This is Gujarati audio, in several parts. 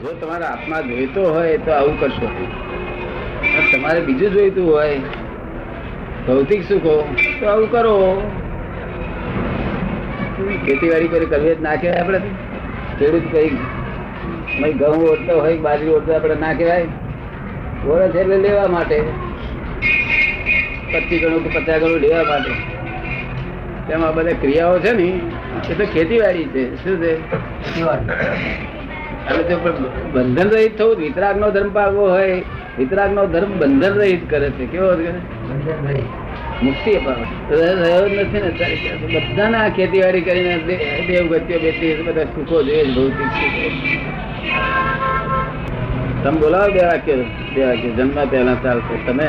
જો તમારા આત્મા જોઈતો હોય તો આવું કરશો, તમારે બીજું જોઈતું હોય ભૌતિક સુખો તો આવું કરો. ખેતીવાડી કરી કરવી ના કહેવાય? આપણે ખેડૂત કઈ ઘઉં ઓળતો હોય બાજરી ઓળતો આપણે ના કહેવાય? ઓળખ એટલે લેવા માટે 25 ગણું કે 50 ગણું લેવા માટે. તેમાં બધા ક્રિયાઓ છે ને એ તો ખેતીવાડી છે. શું છે? અને જો બંધન રહિત થવું, વિતરાગ નો ધર્મ પાળવો હોય, વિતરાગ નો ધર્મ બંધન રહિત કરે છે. કેવો મુક્તિ રહ્યો જ નથી ને. બધાને આ ખેતીવાડી કરીને દેવગત્યો બેઠી બધા સુખો જોઈએ ભૌતિક સુખો. તમે બોલાવો બે વાક્ય જન્મ પહેલા ચાલશે. તમે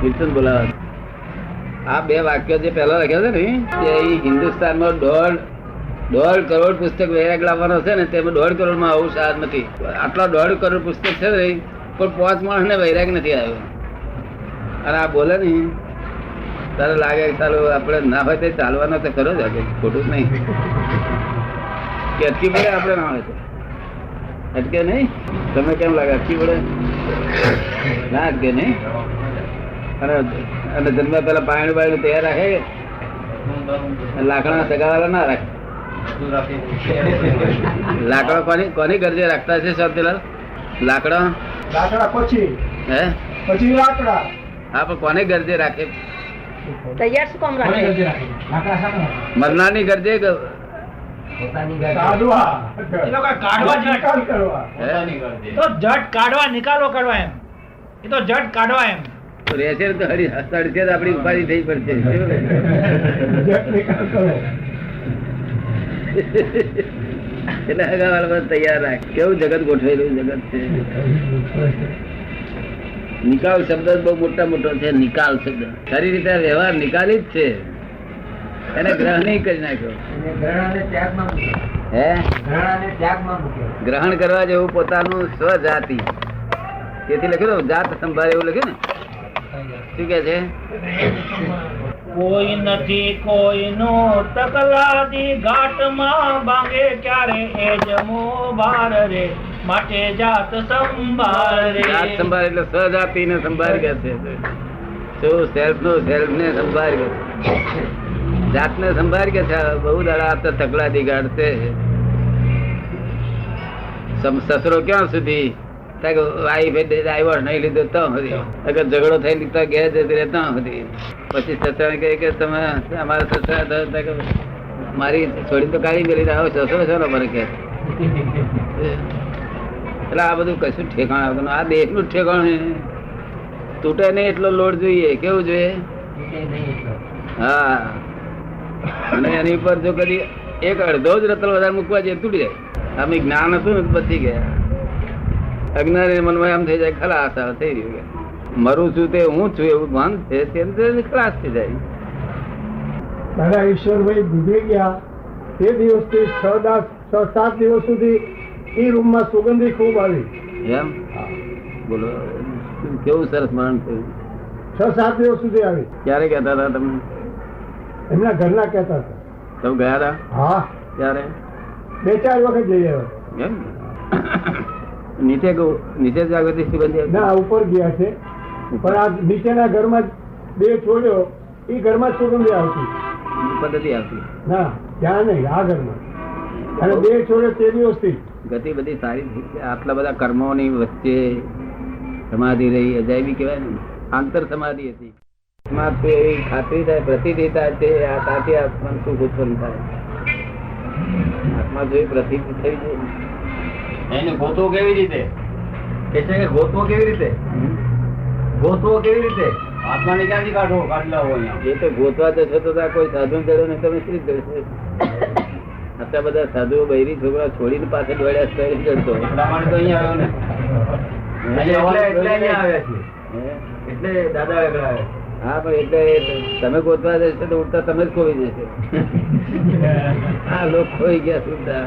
કીર્તન બોલાવો. આ બે વાક્યો જે પહેલા લખ્યા છે ને એ હિન્દુસ્તાનમાં 1.5 કરોડ પુસ્તક વૈરાગ લાવવાનો છે ને તેમાં 1.5 કરોડ માં આવું સાર નથી. આટલા 1.5 કરોડ પુસ્તક છે ને પણ 5 માણસ ને વૈરાગ નથી આવ્યો. અને આ બોલે ને તારે લાગે ચાલો આપડે ના હોય તો ચાલવાનો તો ખરો જ, ખોટું જ નહીં કે અટકી પડે. આપડે ના હોય તો અટકે નહીં. તમે કેમ લાગે અટકી પડે? ના અટકે નહીં. અને જન્મ પેલા પાણી બાયણું તૈયાર રાખે, લાકડા સગાવાલા ના રાખે. લાકડા કોની ગરજે રાખતા છે સૌથી? લાકડા પછી લાકડા. હા, પણ કોને ગરજે રાખે? તૈયાર શું કામ રાખે? મરનારની ગરજે રહેશે તો હડી આપડી ઉપાધિ થઈ પડશે. એટલે હગાવાળા તૈયાર રાખ. કેવું જગત ગોઠવેલું જગત છે. નિકાલ શબ્દ બહુ મોટા મોટો છે. નિકાલ શબ્દ ખરી રીતે વ્યવહાર નિકાલી જ છે. એને ગ્રહણ નહીં કરી નાખ્યો. ગ્રહણ કરવા જેવું પોતાનું સ્વજાતિ. તેથી લખ્યું જાત સંભાળે એવું લખ્યું ને. શું કે છે? કોઈ નથી કોઈનો તકલાદી ઘાટમાં બાંગે ક્યારે એ જમો બાર રે માટે જાત સંભાળ રે. જાત સંભાળ એટલે સ્વજાતિ ને સંભાળ કે છે. શું સેલ્ફ નો સેલ્ફ ને સંભાળ કે છે. જાત ને સંભાળ કે છે. બહુ દાડા તકલાદી ગાઢ છે. સસરો ક્યાં સુધી વાઈફ ડાયવર્સ નહીં લીધો તો સુધી, અગર ઝઘડો થઈ લીધો ઘેર જતી રહે ત્યાં સુધી. પછી સસરા કહે કે તમે અમારા સસરા મારી છોડી તો કાઢી મેલી આવો સસરો છો ને મને કે. એટલે આ બધું કશું ઠેકાણ આવતું. આ દેશ નું ઠેકાણ તૂટે નહીં એટલો લોડ જોઈએ. કેવું જોઈએ? હા. અને એની ઉપર જો કદી એક અડધો જ રતલ વધારે મૂકવા જઈએ તૂટી જાય. અમે જ્ઞાન હતું ને બચી ગયા. અજ્ઞાની મનમાં એમ થઈ જાય ખલાસ થઈ રહ્યું. મરું છું તે હું છું એવું ભાન છે ખલાસ થઈ જાય. દાદા ઈશ્વરભાઈ ગુજરી ગયા તે દિવસથી 6-7 દિવસ સુધી એ રૂમમાં સુગંધી ખૂબ આવી. એમ બોલો કેવું સરસ મરણ થયું. 6-7 દિવસ સુધી આવી. ક્યારે કહેતા હતા તમે? એમના ઘરના કહેતા હતા. તમે ગયા હતા? હા. ક્યારે? 2-4 વખત જઈ આવ્યા. એમ નીચે જાગૃતિ સુગંધી ના ઉપર ગયા છે પણ આ નીચેના ઘરમાં 2 છોડ્યો એ ઘરમાં સુગંધી આવતી પદ્ધતિ આવતી ના ત્યાં નહીં આ ઘરમાં. અને 2 છોડ્યો તે દિવસથી ગતિ બધી સારી થઈ. આટલા બધા કર્મોની વચ્ચે સમાધિ રહી. અજાયબી કહેવાય ને. આંતર સમાધિ હતી. એવી ખાતરી થાય, પ્રતીતિ થાય છે આ સાથે આત્મા સુખ ઉત્પન્ન થાય. આત્મા જોઈ પ્રતીતિ થઈ જાય. એને ગોતવો કેવી રીતે? કે છે કે ગોતવો કેવી રીતે? ગોતવો કેવી રીતે? આત્માને ક્યાંથી કાઢી લાવો અહીંયા? એ તો ગોતવા જશો તો કોઈ સાધુ ચડ્યો ને તમે શ્રી કરશો. આટલા બધા સાધુઓ બૈરી છોકરા છોડીને પાસે દોડ્યા ચડતો એટલા માટે તો અહીંયા આવ્યો ને. એટલે અહીંયા આવ્યા છીએ. એટલે દાદા વેગળા આવ્યા. હા પણ એટલે તમે ગોતવા જશો તો ઉડતા તમે જ ખોઈ જશો. હા લોકો ખોઈ ગયા સુધા.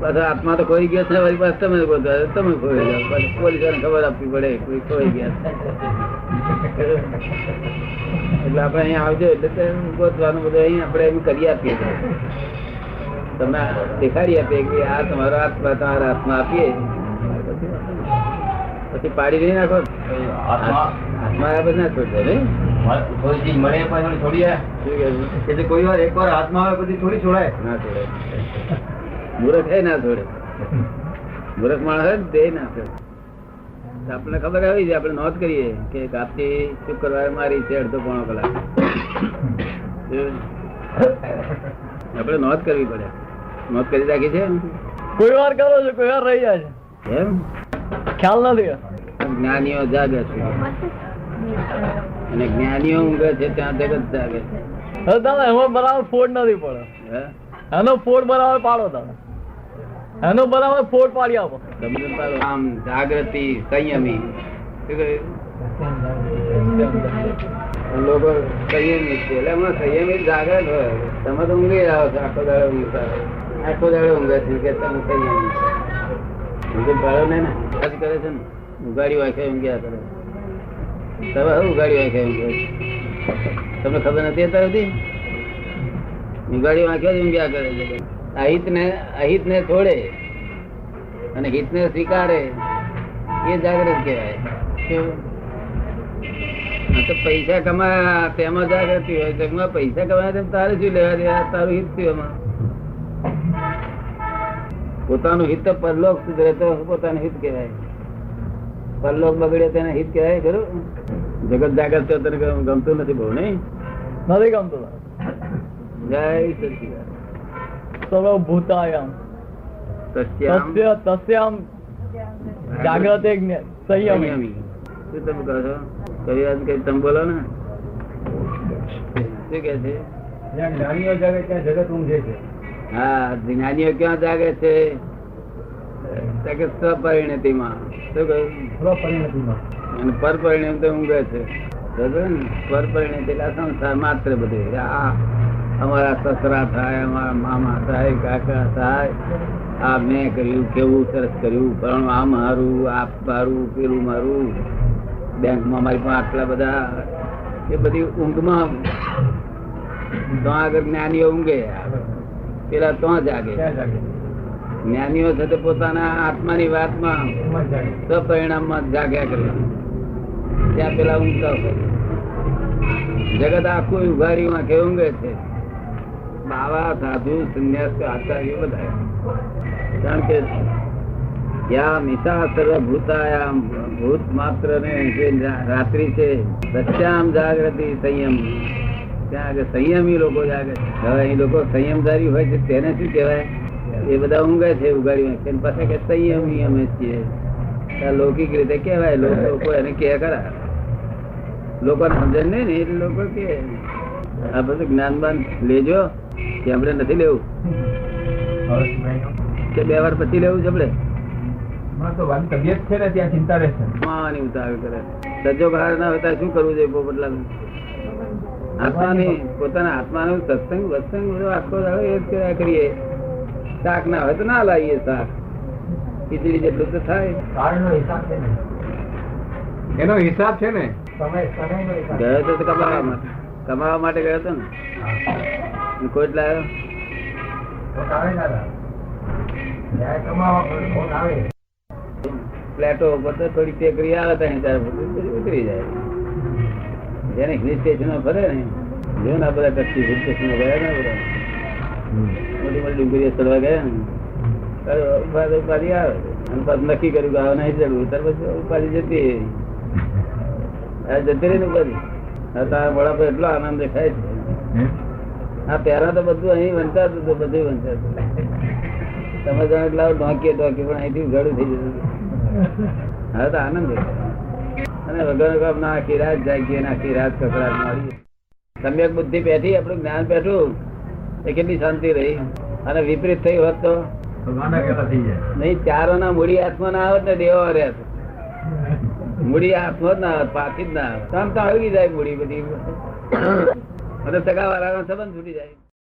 પાછા આત્મા તો ખોઈ ગયા છે. વળી પાછ તમે ગોતવા તમે ખોઈ જાઓ. પોલીસ વાળાને ખબર આપવી પડે કોઈ ખોઈ ગયા. એટલે આપડે અહીંયા આવજો એટલે ગોતવાનું બધું અહીં આપણે એમ કરી આપીએ. તમને દેખાડી આપે કે આ તમારો આત્મા તમારા હાથમાં આપીએ પછી પાડી નહીં નાખો. હાથમાં આ બધા ના છોડશે ને કોઈ ચીજ મળે પછી છોડીએ એટલે કોઈ વાર એકવાર હાથમાં આવે પછી થોડી છોડાય ના છોડે. મૂર્ખ હે ના છોડે. મૂર્ખ માણસ હોય ને તે ના છોડે. આપણને ખબર આવી છે, આપણે નોંધ કરીએ કે કાપથી શુક્રવારે મારી છે 1.5 કલાક. આપણે નોંધ કરવી પડે. નોંધ કરી રાખી છે. કોઈ વાર કરો છો, કોઈ વાર રહી જાય છે, એમ ખ્યાલ નથી. જ્ઞાનીઓ જાગે છે અને જ્ઞાનીઓ ઊંઘે છે ત્યાં જગત જાગે છે. હવે દાદા એમાં બરાબર ફોડ નથી પડે. હે? એનો ફોડ બરાબર પાડો દાદા, એનો બરાબર ફોડ પાડી આપો. સમજણ પાડો. આમ જાગૃતિ સંયમી. શું કહ્યું? લોકો સંયમી છે એટલે એમાં સંયમી જાગૃત હોય. તમે તો ઊંઘી આવો છો, આખો દાડો ઊંઘતા હોય. આખો દાડો ઊંઘે છે કે તમે સંયમી છો. સમજણ પાડો ને આજ કરે છે ને ઉગાડી વાંખે ઊંઘ્યા કરે. તમે હવે ઉગાડી વાંખે ઊંઘે. તમને ખબર નથી અત્યાર સુધી? ઉગાડી વાંખે જ ઊંઘ્યા કરે છે. અહિત ને છોડે અને હિત ને સ્વીકારે એ જાગૃત કહેવાય. તો પૈસા કમાયા તેમાં જાગૃતિ હોય. જગમાં પૈસા કમાયા તેમ તારે શું લેવા દેવા? તારું હિત થયું એમાં. પોતાનું હિત તો પરલોક સુધરે તો પોતાનું હિત કહેવાય. પરલોક બગડે તેને હિત કહેવાય ખરું? જગત જાગૃત તો તને ગમતું નથી બહુ નહીં? નથી ગમતું. જય સચિદાનંદ. સર્વભૂતાયામ તસ્યામ જાગ્રતે સંયમી. શું તમે કહો છો? કઈ વાત કઈ તમે બોલો ને. શું કે છે? જ્ઞાનીઓ જાગે ત્યાં જગત ઊંઘે છે. હા, જ્ઞાનીઓ ક્યાં જાગે છે? સ્વપરિણતિમાં. શું કહ્યું? સ્વપરિણતિમાં. અને પરપરિણતિ ઊંઘે છે. પરપરિણતિ એટલે સંસાર માત્ર બધું. અમારા સસરા થાય, અમારા મામા થાય, કાકા થાય, આ મેં કર્યું, કેવું સરસ કર્યું, પણ આ મારું, આ મારું, પેલું મારું, બેંકમાં મારી પાસે આટલા બધા. એ બધી ઊંઘમાં તો આગળ જ્ઞાનીઓ ઊંઘે, પેલા તો જાગે. જ્ઞાનીઓ છે તો પોતાના આત્માની વાતમાં સપરિણામમાં જાગ્યા કરે. ત્યાં પેલા ઊંઘતા હોય. જગત આખું ઉઘાડી આંખે ઊંઘે છે. બાવા, સાધુ, સંન્યાસ, આચાર્ય બધા. કારણ કે યા મિશા સર્વભૂતાયામ, ભૂત માત્ર ને જે રાત્રિ છે સત્યામ જાગૃતિ સંયમ. ત્યાં આગળ સંયમી લોકો જાગે છે. હવે એ લોકો સંયમધારી હોય છે તેને શું કહેવાય? એ બધા ઊંઘે છે ઉગાડી વાંખે. પાછા કે સંયમી અમે છીએ. લૌકિક રીતે કહેવાય. લોકો એને કહે ખરા. લોકોને સમજણ નહીં ને એટલે લોકો કે આ બધું જ્ઞાન બાન લેજો કે આપણે નથી લેવું કે 2 વાર પછી લેવું છે આપણે? તબિયત છે ને ત્યાં ચિંતા રહેશે. માની ઉતાવળ કરે. સજ્જો બહાર ના હોય શું કરવું જોઈએ? પોપટલાલ આત્માની પોતાના આત્માનું સત્સંગ વત્સંગ બધું આખો દાડો એ જ કર્યા કરીએ. શાક ના હોય તો ના લાવીએ શાક. ખીચડી જેટલું તો થાય. એનો હિસાબ છે ને. ગયો તો કમાવા માટે ગયો હતો ને. કોઈ લાવ્યો પ્લેટો ઉપર તો થોડી ટેકરી આવે ઉતરી જાય. જેને હિલ સ્ટેશન ફરે ને જો ના બધા કચ્છી હિલ સ્ટેશન ગયા ને બધા મોટી મોટી ડુંગરીઓ ચડવા ગયા ને ઉપાધિ આવે. અને પાછું નક્કી કર્યું કે નહીં ચડવું ત્યાર પછી ઉપાધિ જતી જતી રહી ને ઉપાધિ. તારા મોડા પર એટલો આનંદ દેખાય છે. હા, પહેલા તો બધું અહીં વંચાતું હતું, બધું વંચાતું. તમે જાણો લાવો ઢોંકીએ પણ અહીંથી ઘડું થઈ જતું. હવે તો આનંદ દેખાય. અને વગર ના આખી રાત જાગીએ ને આખી રાત કકડાટ મારી. સમ્યક બુદ્ધિ બેઠી, આપણું જ્ઞાન બેઠું એ કેટલી શાંતિ રહી. અને વિપરીત થઈ હોત તો નહીં. ચારોના મૂડી હાથમાં ના આવત ને દેવા રહ્યા. મૂડી હાથમાં જ ના આવત, પાછી જ ના આવત. આમ તો આવી જાય મૂડી બધી. અને સગા વાળાનો સંબંધ છૂટી જાય.